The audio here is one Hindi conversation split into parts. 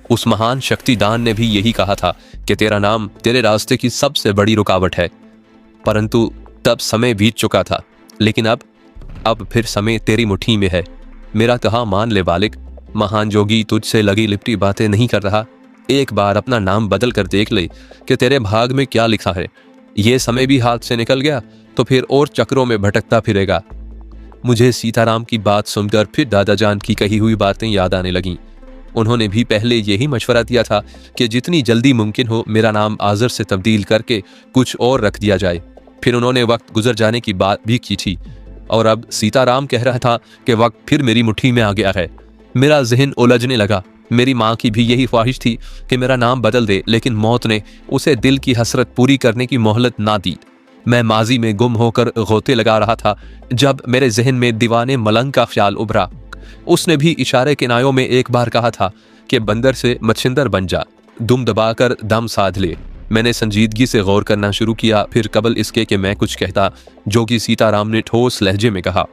उस महान शक्तिदान ने भी यही कहा था कि तेरा नाम तेरे रास्ते की सबसे बड़ी रुकावट है। परंतु तब समय बीत चुका था, लेकिन अब फिर समय तेरी मुट्ठी में है। मेरा कहा मान ले बालिक, महान जोगी तुझसे लगी लिपटी बातें नहीं कर रहा। एक बार अपना नाम बदल कर देख ले कि तेरे भाग में क्या लिखा है। ये समय भी हाथ से निकल गया तो फिर और चक्रों में भटकता फिरेगा। मुझे सीताराम की बात सुनकर फिर दादाजान की कही हुई बातें याद आने लगीं। उन्होंने भी पहले यही मशवरा दिया था कि जितनी जल्दी मुमकिन हो मेरा नाम आज़र से तब्दील करके कुछ और रख दिया जाए। फिर उन्होंने वक्त गुजर जाने की बात भी की थी और अब सीताराम कह रहा था कि वक्त फिर मेरी मुट्ठी में आ गया है। मेरा जहन उलझने लगा। मेरी माँ की भी यही ख्वाहिश थी कि मेरा नाम बदल दे, लेकिन मौत ने उसे दिल की हसरत पूरी करने की मोहलत ना दी। मैं माजी में गुम होकर गोते लगा रहा था जब मेरे जहन में दीवाने मलंग का ख्याल उभरा। उसने भी इशारे किनायों में एक बार कहा था कि बंदर से मच्छिंदर बन जा, दुम दबाकर दम साध ले। मैंने संजीदगी से गौर करना शुरू किया। फिर कबल इसके कि मैं कुछ कहता, जोगी सीताराम ने ठोस लहजे में कहा,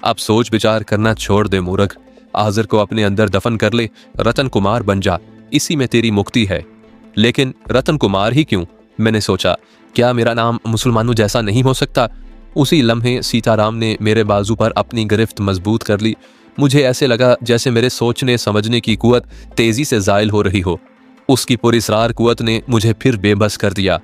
अब सोच विचार करना छोड़ दे मूर्ख, आज़र को अपने अंदर दफन कर ले, रतन कुमार बन जा, इसी में तेरी मुक्ति है। लेकिन रतन कुमार ही क्यों? मैंने सोचा, क्या मेरा नाम मुसलमानों जैसा नहीं हो सकता? उसी लम्हे सीताराम ने मेरे बाजू पर अपनी गिरफ्त मजबूत कर ली। मुझे ऐसे लगा जैसे मेरे सोचने समझने की कुवत तेजी से ज़ायल हो रही हो। उसकी पुरस्रार कुवत ने मुझे फिर बेबस कर दिया।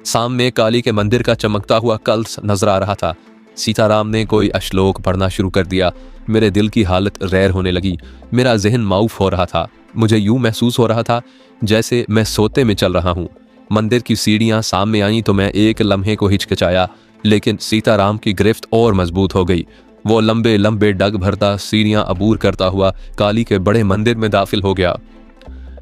सामने काली के मंदिर का चमकता हुआ कलश नजर आ रहा था। सीताराम ने कोई अश्लोक पढ़ना शुरू कर दिया। मेरे दिल की हालत गैर होने लगी। मेरा जहन माऊफ हो रहा था। मुझे यूं महसूस हो रहा था जैसे मैं सोते में चल रहा हूँ। मंदिर की सीढ़ियाँ सामने आईं तो मैं एक लम्हे को हिचकिचाया, लेकिन सीताराम की गिरफ्त और मजबूत हो गई। वो लंबे लंबे डग भरता सीढ़ियाँ अबूर करता हुआ काली के बड़े मंदिर में दाखिल हो गया।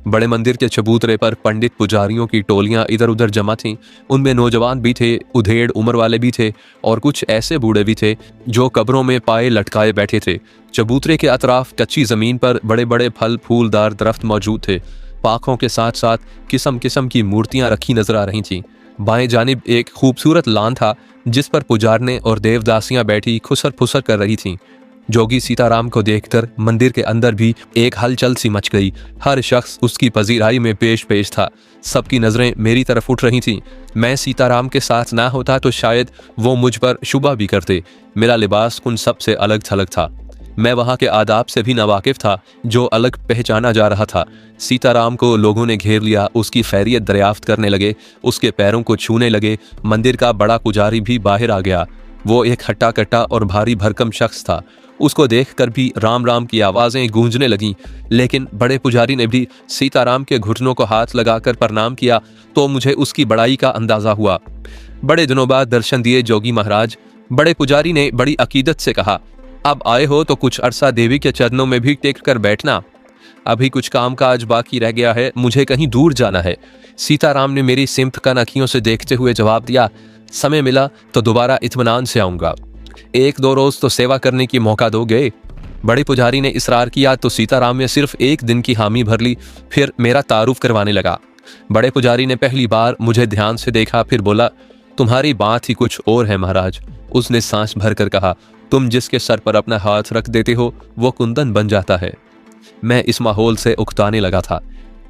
बड़े मंदिर के चबूतरे पर पंडित पुजारियों की टोलियां इधर उधर जमा थीं। उनमें नौजवान भी थे, उधेड़ उम्र वाले भी थे और कुछ ऐसे बूढ़े भी थे जो कब्रों में पाए लटकाए बैठे थे। चबूतरे के अतराफ कच्ची जमीन पर बड़े बड़े फल फूलदार दरख्त मौजूद थे। पाखों के साथ साथ किस्म किस्म की मूर्तियां रखी नजर आ रही थीं। बाएं जानिब एक खूबसूरत लान था जिस पर पुजारने और देवदासियां बैठी खुसर फुसर कर रही थीं। जोगी सीताराम को देखकर मंदिर के अंदर भी एक हलचल सी मच गई। हर शख्स उसकी पजीराई में पेश पेश था। सबकी नजरें मेरी तरफ उठ रही थीं। मैं सीताराम के साथ ना होता तो शायद वो मुझ पर शुबा भी करते। मेरा लिबास उन सब से अलग थलग था। मैं वहाँ के आदाब से भी नावाकिफ था जो अलग पहचाना जा रहा था। सीताराम को लोगों ने घेर लिया, उसकी खैरियत दरियाफ्त करने लगे, उसके पैरों को छूने लगे। मंदिर का बड़ा पुजारी भी बाहर आ गया। वो एक हट्टा कट्टा और भारी भरकम शख्स था। उसको देखकर भी राम राम की आवाज़ें गूंजने लगीं। लेकिन बड़े पुजारी ने भी सीताराम के घुटनों को हाथ लगाकर प्रणाम किया तो मुझे उसकी बड़ाई का अंदाज़ा हुआ। बड़े दिनों बाद दर्शन दिए जोगी महाराज। बड़े पुजारी ने बड़ी अकीदत से कहा, अब आए हो तो कुछ अरसा देवी के चरणों में भी टेक कर बैठना। अभी कुछ काम काज बाकी रह गया है, मुझे कहीं दूर जाना है। सीताराम ने मेरी सिमत कन अखियों से देखते हुए जवाब दिया, समय मिला तो दोबारा इत्मीनान से आऊँगा। एक दो रोज तो सेवा करने की मौका दोगे। बड़े पुजारी ने इसरार किया तो सीताराम ने सिर्फ एक दिन की हामी भर ली। फिर मेरा तारुफ करवाने लगा। बड़े पुजारी ने पहली बार मुझे ध्यान से देखा, फिर बोला, तुम्हारी बात ही कुछ और है महाराज। उसने सांस भर कर कहा, तुम जिसके सर पर अपना हाथ रख देते हो वो कुंदन बन जाता है। मैं इस माहौल से उकताने लगा था।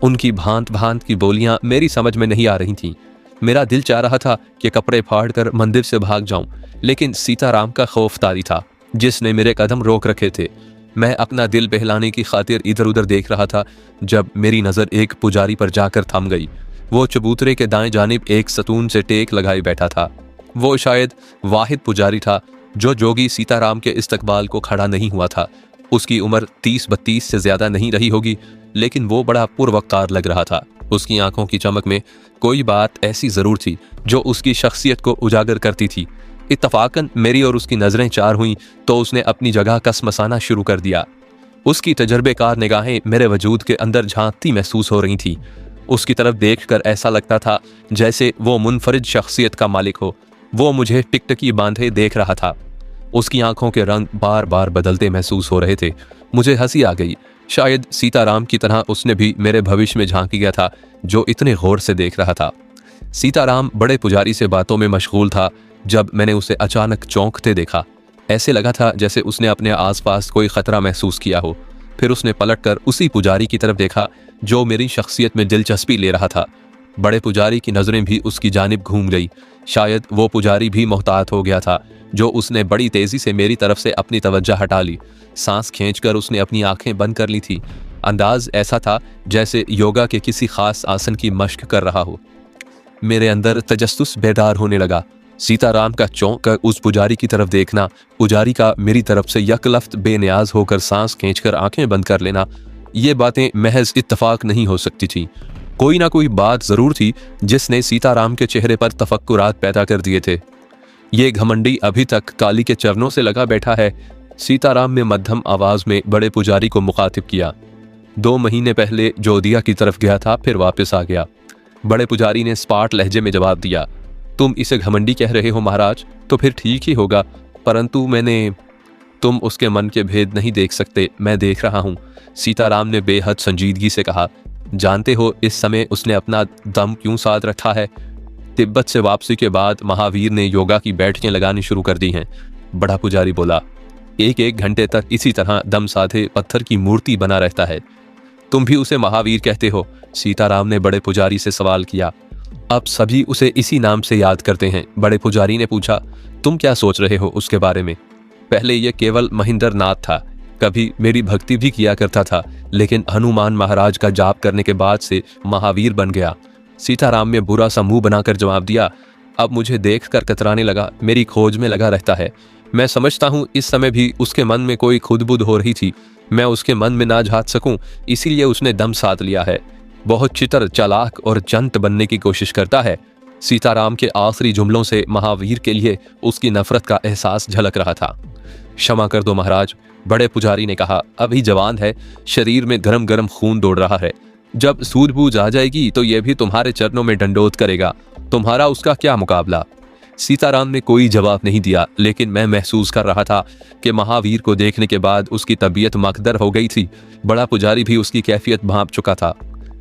उनकी भांत भांत की बोलियां मेरी समझ में नहीं आ रही थीं। मेरा दिल चाह रहा था कि कपड़े फाड़ कर मंदिर से भाग जाऊं, लेकिन सीताराम का खौफ तारी था जिसने मेरे कदम रोक रखे थे। मैं अपना दिल बहलाने की खातिर इधर उधर देख रहा था जब मेरी नज़र एक पुजारी पर जाकर थम गई। वो चबूतरे के दाएं जानिब एक सतून से टेक लगाए बैठा था। वो शायद वाहिद पुजारी था जो जोगी सीताराम के इस्तकबाल को खड़ा नहीं हुआ था। उसकी उम्र 30-32 से ज़्यादा नहीं रही होगी, लेकिन वो बड़ा पुरवक़ार लग रहा था। उसकी आंखों की चमक में कोई बात ऐसी ज़रूर थी जो उसकी शख्सियत को उजागर करती थी। इत्तफाकन मेरी और उसकी नज़रें चार हुईं तो उसने अपनी जगह कसमसाना शुरू कर दिया। उसकी तजर्बेकार निगाहें मेरे वजूद के अंदर झांकती महसूस हो रही थी। उसकी तरफ देखकर ऐसा लगता था जैसे वो मुनफरिद शख्सियत का मालिक हो। वो मुझे टिकटकी बांधे देख रहा था। उसकी आंखों के रंग बार बार बदलते महसूस हो रहे थे। मुझे हंसी आ गई। शायद सीताराम की तरह उसने भी मेरे भविष्य में झांक गया था जो इतने गौर से देख रहा था। सीताराम बड़े पुजारी से बातों में मशगूल था जब मैंने उसे अचानक चौंकते देखा। ऐसे लगा था जैसे उसने अपने आसपास कोई खतरा महसूस किया हो। फिर उसने पलटकर उसी पुजारी की तरफ देखा जो मेरी शख्सियत में दिलचस्पी ले रहा था। बड़े पुजारी की नजरें भी उसकी जानिब घूम गई। शायद वो पुजारी भी मोहतात हो गया था, जो उसने बड़ी तेजी से मेरी तरफ से अपनी तवज्जो हटा ली। सांस खींचकर उसने अपनी आंखें बंद कर ली थी। अंदाज ऐसा था जैसे योगा के किसी खास आसन की मश्क कर रहा हो। मेरे अंदर तजस्सुस बेदार होने लगा। सीताराम का चौंक कर उस पुजारी की तरफ देखना, पुजारी का मेरी तरफ से यकलफ्त बेनियाज होकर सांस खींचकर आंखें बंद कर लेना, ये बातें महज इत्तफाक नहीं हो सकती थी। कोई ना कोई बात जरूर थी जिसने सीताराम के चेहरे पर तफक्कुरात पैदा कर दिए थे। ये घमंडी अभी तक काली के चरणों से लगा बैठा है। सीताराम ने मध्यम आवाज में बड़े पुजारी को मुखातिब किया। 2 महीने पहले जोधिया की तरफ गया था, फिर वापस आ गया। बड़े पुजारी ने स्पाट लहजे में जवाब दिया। तुम इसे घमंडी कह रहे हो महाराज, तो फिर ठीक ही होगा, परंतु तुम उसके मन के भेद नहीं देख सकते, मैं देख रहा हूं। सीताराम ने बेहद संजीदगी से कहा। जानते हो इस समय उसने अपना दम क्यों साध रखा है? तिब्बत से वापसी के बाद महावीर ने योगा की बैठकें लगानी शुरू कर दी हैं। बड़ा पुजारी बोला। 1-1 घंटे तक इसी तरह दम साधे पत्थर की मूर्ति बना रहता है। तुम भी उसे महावीर कहते हो? सीताराम ने बड़े पुजारी से सवाल किया। अब सभी उसे इसी नाम से याद करते हैं। बड़े पुजारी ने पूछा। तुम क्या सोच रहे हो उसके बारे में? पहले यह केवल महेंद्र नाथ था, कभी मेरी भक्ति भी किया करता था, लेकिन हनुमान महाराज का जाप करने के बाद से महावीर बन गया। सीताराम ने बुरा सा मुंह बनाकर जवाब दिया। अब मुझे देखकर कतराने लगा, मेरी खोज में लगा रहता है। मैं समझता हूँ इस समय भी उसके मन में कोई खुदबुद हो रही थी। मैं उसके मन में ना झांक सकूं, इसीलिए उसने दम साध लिया है। बहुत चितर, चालाक और जंत बनने की कोशिश करता है। सीताराम के आखिरी जुमलों से महावीर के लिए उसकी नफरत का एहसास झलक रहा था। क्षमा कर दो महाराज, बड़े पुजारी ने कहा। अभी जवान है, शरीर में गरम गरम खून दौड़ रहा है। जब सूझबूझ आ जाएगी तो यह भी तुम्हारे चरणों में डंडोत करेगा। तुम्हारा उसका क्या मुकाबला? सीताराम ने कोई जवाब नहीं दिया, लेकिन मैं महसूस कर रहा था कि महावीर को देखने के बाद उसकी तबीयत मकदर हो गई थी। बड़ा पुजारी भी उसकी कैफियत भांप चुका था।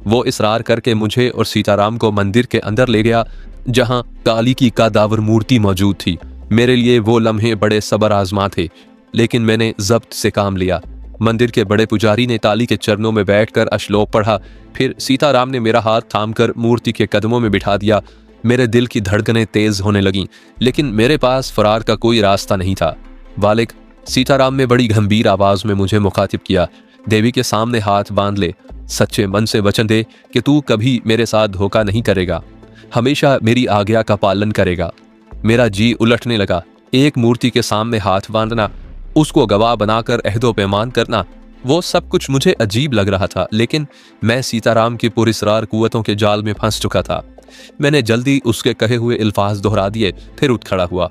वो इसरार करके मुझे और सीताराम को मंदिर के अंदर ले गया, जहां काली की कादावर मूर्ति मौजूद थी। मेरे लिए वो लम्हे बड़े सबर आजमा थे, लेकिन मैंने जब्त से काम लिया। मंदिर के बड़े पुजारी ने ताली के चरणों में बैठकर अश्लोक पढ़ा। फिर सीताराम ने मेरा हाथ थामकर मूर्ति के कदमों में बिठा दिया। मेरे दिल की धड़कनें तेज होने लगीं, लेकिन मेरे पास फरार का कोई रास्ता नहीं था। वालिक, सीताराम ने बड़ी गंभीर आवाज में मुझे मुखातिब किया। देवी के सामने हाथ बांध ले, सच्चे मन से वचन दे कि तू कभी मेरे साथ धोखा नहीं करेगा, हमेशा मेरी आज्ञा का पालन करेगा। मेरा जी उलटने लगा। एक मूर्ति के सामने हाथ बांधना, उसको गवाह बनाकर अहदो पैमान करना, वो सब कुछ मुझे अजीब लग रहा था, लेकिन मैं सीताराम की पुरस्रार कुव्वतों के जाल में फंस चुका था। मैंने जल्दी उसके कहे हुए अल्फाज दोहरा दिए, फिर उठ खड़ा हुआ।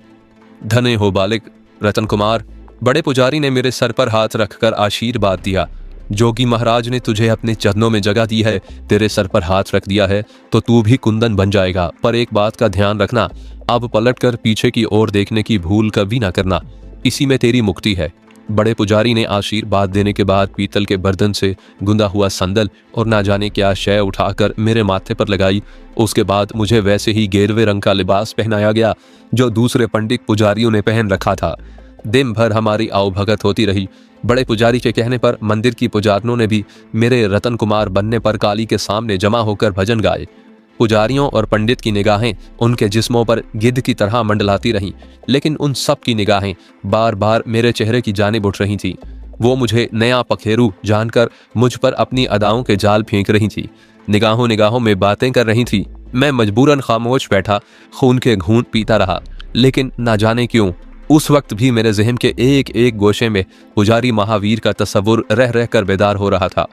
धन्य हो बालिक रतन कुमार, बड़े पुजारी ने मेरे सर पर हाथ रखकर आशीर्वाद दिया। जोगी महाराज ने तुझे अपने चरणों में जगह दी है, तेरे सर पर हाथ रख दिया है तो तू भी कुंदन बन जाएगा। पर एक बात का ध्यान रखना, अब पलटकर पीछे की ओर देखने की भूल कभी ना करना, इसी में तेरी मुक्ति है। बड़े पुजारी ने आशीर्वाद देने के बाद पीतल के बर्तन से गुंदा हुआ संदल और ना जाने क्या शय उठाकर मेरे माथे पर लगाई। उसके बाद मुझे वैसे ही गेरवे रंग का लिबास पहनाया गया जो दूसरे पंडित पुजारियों ने पहन रखा था। दिन भर हमारी आवभगत होती रही। बड़े पुजारी के कहने पर मंदिर की पुजारनों ने भी मेरे रतन कुमार बनने पर काली के सामने जमा होकर भजन गाए। पुजारियों और पंडित की निगाहें उनके जिस्मों पर गिद्ध की तरह मंडलाती रहीं, लेकिन उन सब की निगाहें बार बार मेरे चेहरे की जानिब उठ रही थीं। वो मुझे नया पखेरू जानकर मुझ पर अपनी अदाओं के जाल फेंक रही थी, निगाहों निगाहों में बातें कर रही थी। मैं मजबूरन खामोश बैठा खून के घूंट पीता रहा, लेकिन ना जाने क्यों उस वक्त भी मेरे ज़हन के एक एक गोशे में पुजारी महावीर का तस्वुर रह रह कर बेदार हो रहा था।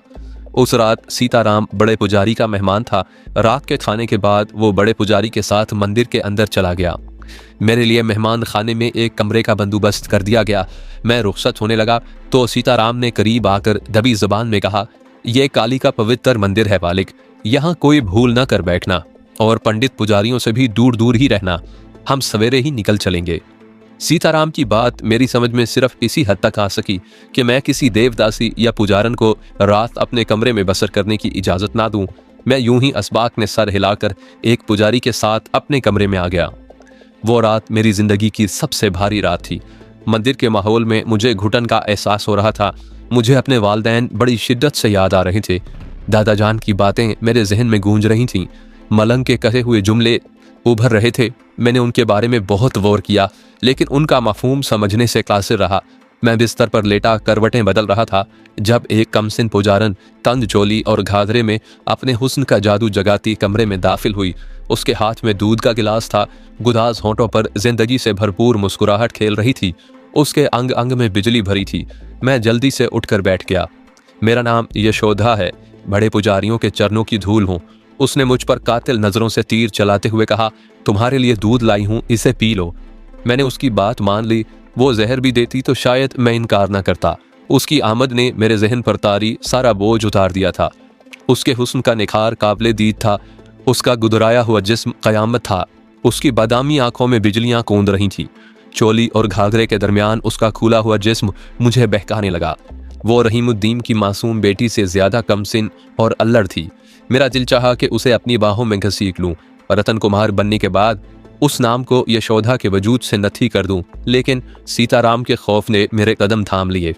उस रात सीताराम बड़े पुजारी का मेहमान था। रात के खाने के बाद वो बड़े पुजारी के साथ मंदिर के अंदर चला गया। मेरे लिए मेहमान खाने में एक कमरे का बंदोबस्त कर दिया गया। मैं रुखसत होने लगा तो सीताराम ने करीब आकर दबी ज़बान में कहा, यह काली का पवित्र मंदिर है बालिक, यहाँ कोई भूल न कर बैठना और पंडित पुजारियों से भी दूर दूर ही रहना। हम सवेरे ही निकल चलेंगे। सीताराम की बात मेरी समझ में सिर्फ इसी हद तक आ सकी कि मैं किसी देवदासी या पुजारन को रात अपने कमरे में बसर करने की इजाज़त ना दूं। मैं यूं ही असबाक में सर हिलाकर एक पुजारी के साथ अपने कमरे में आ गया। वो रात मेरी जिंदगी की सबसे भारी रात थी। मंदिर के माहौल में मुझे घुटन का एहसास हो रहा था। मुझे अपने वालिदैन बड़ी शिद्दत से याद आ रहे थे। दादा जान की बातें मेरे जहन में गूंज रही थीं। मलंग के कहे हुए जुमले उभर रहे थे। मैंने उनके बारे में बहुत गौर किया, लेकिन उनका मफहूम समझने से कासिर रहा। मैं बिस्तर पर लेटा करवटें बदल रहा था जब एक कमसिन पुजारन तंद चोली और घाघरे में अपने हुस्न का जादू जगाती कमरे में दाखिल हुई। उसके हाथ में दूध का गिलास था। गुदाज होंठों पर जिंदगी से भरपूर मुस्कुराहट खेल रही थी। उसके अंग अंग में बिजली भरी थी। मैं जल्दी से उठकर बैठ गया। मेरा नाम यशोधा है, बड़े पुजारियों के चरणों की धूल हूँ। उसने मुझ पर कातिल नजरों से तीर चलाते हुए कहा, तुम्हारे लिए दूध लाई हूँ, इसे पी लो। मैंने उसकी बात मान ली। वो जहर भी देती तो शायद मैं इनकार न करता। उसकी आमद ने मेरे जहन पर तारी सारा बोझ उतार दिया था। उसके हुस्न का निखार काबिले दीद था। उसका गुदराया हुआ जिस्म कयामत था। उसकी बादामी आंखों में बिजलियां कूंद रही थीं। चोली और घाघरे के दरमियान उसका खुला हुआ जिस्म मुझे बहकाने लगा। वो रहीमुद्दीन की मासूम बेटी से ज्यादा कमसिन और अल्लड़ थी। मेरा दिल चाहा कि उसे अपनी बाहों में घसीट लूं। रतन कुमार बनने के बाद उस नाम को यशोधा के वजूद से नथी कर दूं, लेकिन सीताराम के खौफ ने मेरे कदम थाम लिए।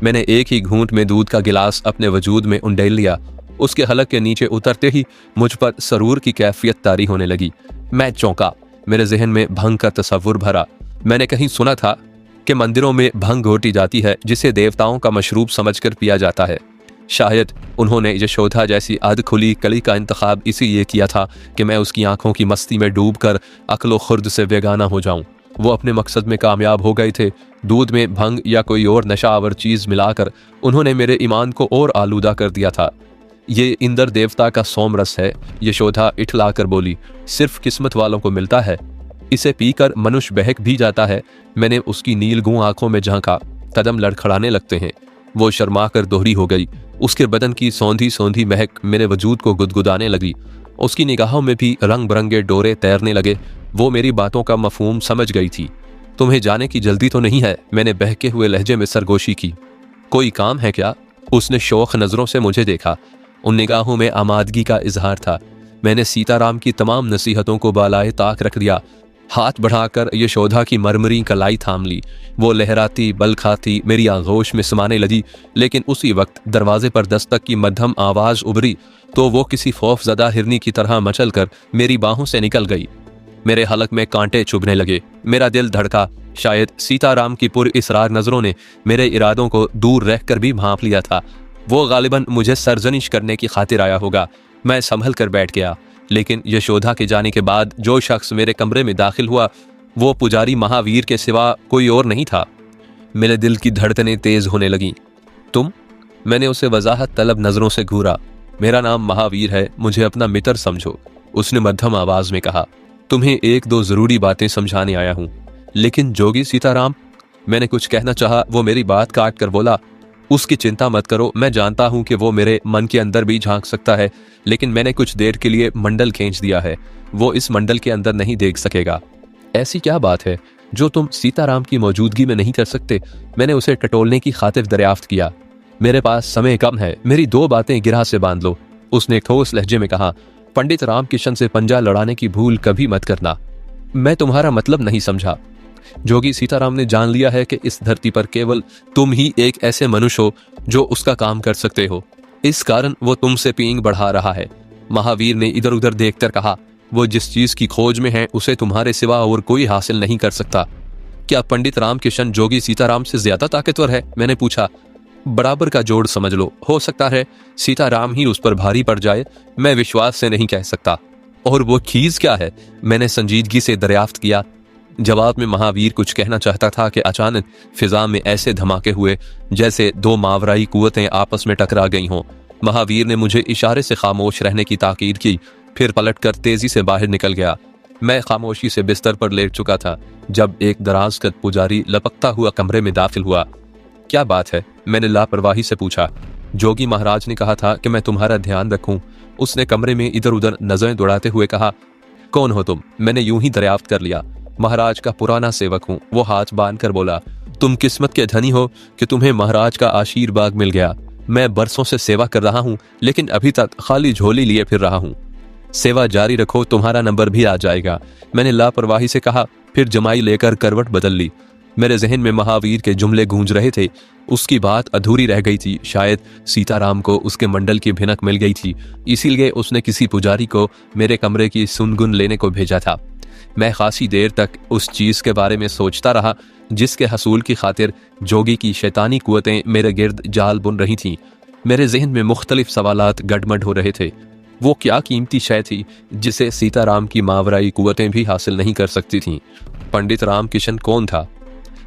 मैंने एक ही घूंट में दूध का गिलास अपने वजूद में उंडेल लिया। उसके हलक के नीचे उतरते ही मुझ पर सरूर की कैफियत तारी होने लगी। मैं चौंका। मेरे जहन में भंग का तसव्वुर भरा। मैंने कहीं सुना था कि मंदिरों में भंग घोटी जाती है, जिसे देवताओं का मशरूब समझकर पिया जाता है। शायद उन्होंने यशोधा जैसी अध खुली कली का इंतखाब इसीलिए किया था कि मैं उसकी आंखों की मस्ती में डूबकर अक्लो खुर्द से बेगाना हो जाऊं। वो अपने मकसद में कामयाब हो गए थे। दूध में भंग या कोई और नशावर चीज मिलाकर उन्होंने मेरे ईमान को और आलूदा कर दिया था। ये इंद्र देवता का सोमरस है, यशोधा इठलाकर बोली। सिर्फ किस्मत वालों को मिलता है। इसे पीकर मनुष्य बहक भी जाता है। मैंने उसकी नीलगूं आंखों में झांका। कदम लड़खड़ाने लगते हैं। वो शर्मा कर दोहरी हो गई। उसके बदन की सौंधी सौंधी महक मेरे वजूद को गुदगुदाने लगी। उसकी निगाहों में भी रंग बिरंगे डोरे तैरने लगे। वो मेरी बातों का मफहूम समझ गई थी। तुम्हें जाने की जल्दी तो नहीं है? मैंने बहके हुए लहजे में सरगोशी की। कोई काम है क्या? उसने शौक नजरों से मुझे देखा। उन निगाहों में आमादगी का इजहार था। मैंने सीताराम की तमाम नसीहतों को बालाए ताक रख दिया। हाथ बढ़ाकर यशोधा की मरमरी कलाई थाम ली। वो लहराती बल खाती मेरी आगोश में समाने लगी, लेकिन उसी वक्त दरवाजे पर दस्तक की मध्यम आवाज उभरी तो वो किसी खौफजदा हिरनी की तरह मचलकर मेरी बाहों से निकल गई। मेरे हलक में कांटे चुभने लगे। मेरा दिल धड़का। शायद सीताराम की पुर इसरार नजरों ने मेरे इरादों को दूर रहकर भी भांप लिया था। वो गालिबन मुझे सरजनिश करने की खातिर आया होगा। मैं संभल कर बैठ गया। लेकिन यशोधा के जाने के बाद जो शख्स मेरे कमरे में दाखिल हुआ वो पुजारी महावीर के सिवा कोई और नहीं था। मेरे दिल की धड़कनें तेज होने लगीं। तुम? मैंने उसे वजाहत तलब नजरों से घूरा। मेरा नाम महावीर है, मुझे अपना मित्र समझो, उसने मध्यम आवाज में कहा। तुम्हें एक दो जरूरी बातें समझाने आया हूं। लेकिन जोगी सीताराम, मैंने कुछ कहना चाहा। वो मेरी बात काट कर बोला, उसकी चिंता मत करो। मैं जानता हूं कि वो मेरे मन के अंदर भी झांक सकता है, लेकिन मैंने कुछ देर के लिए मंडल खींच दिया है। वो इस मंडल के अंदर नहीं देख सकेगा। ऐसी क्या बात है जो तुम सीताराम की मौजूदगी में नहीं कर सकते? मैंने उसे टटोलने की खातिर दरियाफ्त किया। मेरे पास समय कम है, मेरी दो बातें गिरह से बांध लो, उसने ठोस लहजे में कहा। पंडित रामकिशन से पंजा लड़ाने की भूल कभी मत करना। मैं तुम्हारा मतलब नहीं समझा। जोगी सीताराम ने जान लिया है कि इस धरती पर केवल तुम ही एक ऐसे मनुष्य हो जो उसका काम कर सकते हो। इस कारण वो तुमसे पींग बढ़ा रहा है। महावीर ने इधर उधर देखकर कहा, वो जिस चीज की खोज में है उसे तुम्हारे सिवा और कोई हासिल नहीं कर सकता। क्या पंडित रामकिशन जोगी सीताराम से ज्यादा ताकतवर है? मैंने पूछा। बराबर का जोड़ समझ लो। हो सकता है सीताराम ही उस पर भारी पड़ जाए, मैं विश्वास से नहीं कह सकता। और वो चीज क्या है? मैंने संजीदगी से दरियाफ्त किया। जवाब में महावीर कुछ कहना चाहता था कि अचानक फिजा में ऐसे धमाके हुए जैसे दो मावराई कुव्वतें आपस में टकरा गई हों। महावीर ने मुझे इशारे से खामोश रहने की ताकीद की, फिर पलटकर तेजी से बाहर निकल गया। मैं खामोशी से बिस्तर पर लेट चुका था जब एक दराजकद पुजारी लपकता हुआ कमरे में दाखिल हुआ। क्या बात है? मैंने लापरवाही से पूछा। जोगी महाराज ने कहा था कि मैं तुम्हारा ध्यान रखूं। उसने कमरे में इधर उधर नजरें दौड़ाते हुए कहा। कौन हो तुम? मैंने यूं ही दरियाफ्त कर लिया। महाराज का पुराना सेवक हूं। वो हाथ बांध कर बोला, तुम किस्मत के धनी हो कि तुम्हें महाराज का आशीर्वाद मिल गया। मैं बरसों से सेवा कर रहा हूं, लेकिन अभी तक खाली झोली लिए फिर रहा हूं। सेवा जारी रखो, तुम्हारा नंबर भी आ जाएगा। मैंने लापरवाही से कहा, फिर जमाई लेकर करवट बदल ली। मेरे जहन में महावीर के जुमले गूंज रहे थे। उसकी बात अधूरी रह गई थी। शायद सीताराम को उसके मंडल की भिनक मिल गई थी, इसीलिए उसने किसी पुजारी को मेरे कमरे की सुनगुन लेने को भेजा था। मैं खासी देर तक उस चीज के बारे में सोचता रहा जिसके हसूल की खातिर जोगी की शैतानी कुव्वतें मेरे गिर्द जाल बुन रही थीं। मेरे जहन में मुख्तलिफ सवालात गडमड हो रहे थे। वो क्या कीमती शय थी जिसे सीताराम की मावराई कुव्वतें भी हासिल नहीं कर सकती थीं? पंडित राम किशन कौन था?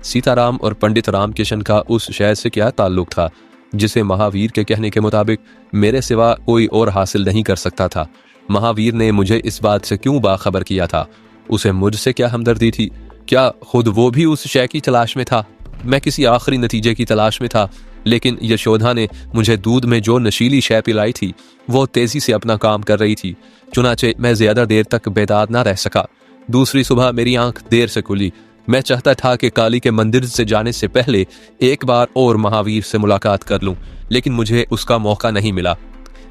सीताराम और पंडित राम किशन का उस शय से क्या ताल्लुक था जिसे महावीर के कहने के मुताबिक मेरे सिवा कोई और हासिल नहीं कर सकता था? महावीर ने मुझे इस बात से क्यों बाखबर किया था? उसे मुझसे क्या हमदर्दी थी? क्या खुद वो भी उस शय की तलाश में था? मैं किसी आखिरी नतीजे की तलाश में था, लेकिन यशोधा ने मुझे दूध में जो नशीली शय पिलाई थी वो तेजी से अपना काम कर रही थी। चुनाचे मैं ज्यादा देर तक बेदाद ना रह सका। दूसरी सुबह मेरी आंख देर से खुली। मैं चाहता था कि काली के मंदिर से जाने से पहले एक बार और महावीर से मुलाकात कर लूं, लेकिन मुझे उसका मौका नहीं मिला।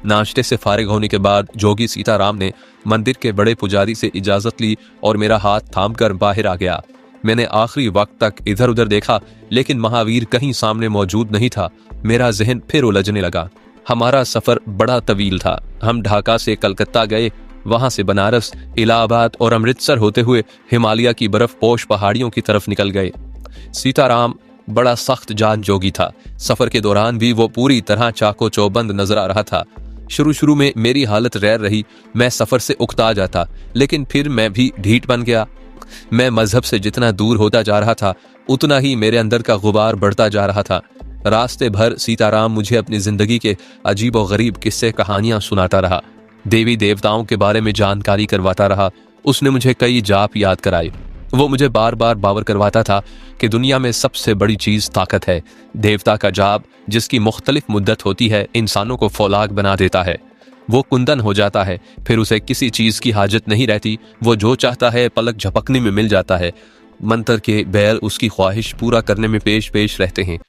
नाश्ते से फारिग होने के बाद जोगी सीताराम ने मंदिर के बड़े पुजारी से इजाजत ली और मेरा हाथ थामकर बाहर आ गया। मैंने आखिरी वक्त तक इधर उधर देखा, लेकिन महावीर कहीं सामने मौजूद नहीं था। मेरा जहन फिर उलझने लगा। हमारा सफर बड़ा तवील था। हम ढाका से कलकत्ता गए, वहां से बनारस, इलाहाबाद और अमृतसर होते हुए हिमालय की बर्फ पोश पहाड़ियों की तरफ निकल गए। सीताराम बड़ा सख्त जान जोगी था। सफर के दौरान भी वो पूरी तरह चाको चौबंद नजर आ रहा था। शुरू में मेरी हालत गैर रही। मैं सफर से उकता जाता, लेकिन फिर मैं भी ढीठ बन गया। मैं मजहब से जितना दूर होता जा रहा था, उतना ही मेरे अंदर का गुबार बढ़ता जा रहा था। रास्ते भर सीताराम मुझे अपनी जिंदगी के अजीब और गरीब किस्से कहानियां सुनाता रहा। देवी देवताओं के बारे में जानकारी करवाता रहा। उसने मुझे कई जाप याद कराए। वो मुझे बार बार बावर करवाता था कि दुनिया में सबसे बड़ी चीज ताकत है। देवता का जाप, जिसकी मुख्तलिफ मुद्दत होती है, इंसानों को फौलाग बना देता है। वो कुंदन हो जाता है, फिर उसे किसी चीज की हाजत नहीं रहती। वो जो चाहता है पलक झपकने में मिल जाता है। मंतर के बैल उसकी ख्वाहिश पूरा करने में पेश पेश रहते हैं।